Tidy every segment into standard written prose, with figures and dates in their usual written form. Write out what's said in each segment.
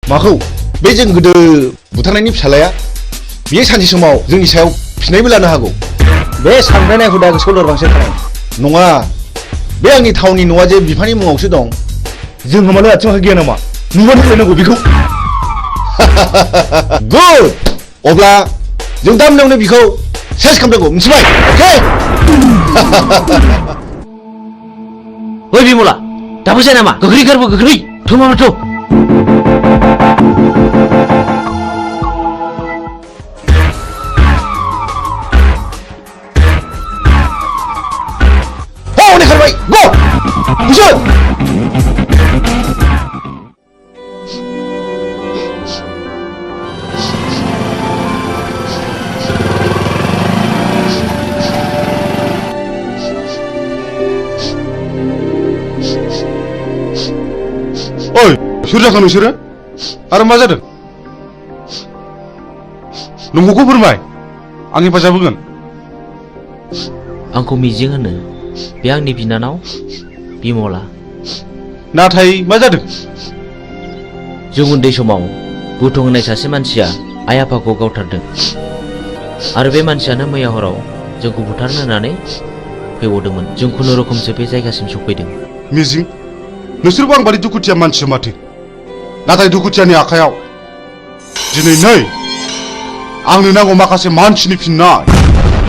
माखौ? बे जों गोदो बुथारनायनि फिसालाया बियो सानसे समाव जोंनि सायाव फिनायबो लानो हागौ। बे सानफ्रायनाय हुदा गोसोआव लोरबांसो थानाय नङा। बे आंनि टाउननि न'आ जे बिफानि मुङावसो दं। जोंहा मानो आथिं आखाइ गैया नामा? नुबानो होलायनांगौ बेखौ। गुड। अब्ला जों दा मोनायावनो बिखौ सेस खालामनांगौ, मिथिबाय? अके। ओइ बिमला, दाबो जाया नामा? गोख्रै गारबो, गोख्रै थमाबाथ'। हनै खारबाय, गो! बुसोन! ओइ, सोर जाखो नोंसोरो? आरो मा जादों? नंगौखौ फोरमाय, आं हेफाजाब होगोन। आंखौ मिजिं होनो, बे आंनि बिनानाव बिमला। नाथाय मा जादों? जों उन्दै समाव बुथुम होननाय सासे मानसिया आइ आफाखौ गावथारदों आरो बे मानसियानो मैया हराव जोंखौ बुथारनो होननानै फैबावदोंमोन। जों खुनुरुखुमसो बे जायगासिम सफैदों। मिजिं, नोंसोरबो आं बादि दुखुथिया मानसि माथो। नाथाय दुखुथियानि आखायाव दिनै नै आंनो नांगौ माखासे मानसिनि फिननाय।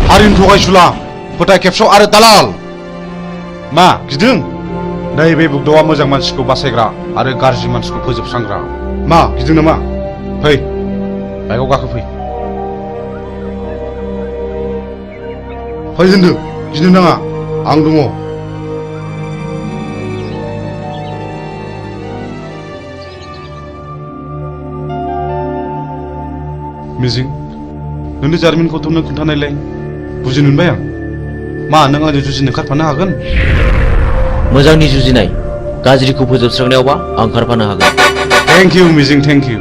हारिनि थगायसुला, फोथाय खेबस' आरो दालाल। मा गिदों? नैबे बुग्दावा मोजां मानसिखौ बासायग्रा आरो गाज्रि मानसिखौ फोजोबस्रांग्रा। मा गिदों नामा? फै, बाइकआव गाखो फै। फै होनदों, गिनो नाङा, आं दङ। मिजिं, नोंनि जारिमिनखौथ' नों खोन्थानायलाय बुजिनो मोनबाय आं। मा नों आंजों जुजिनो ओंखारफानो हागोन? मोजांनि जुजिनाय, गाज्रिखौ फोजोबस्रांनायावबा आं ओंखारफानो हागोन। थेंक इउ मिजिं, थेंक इउ।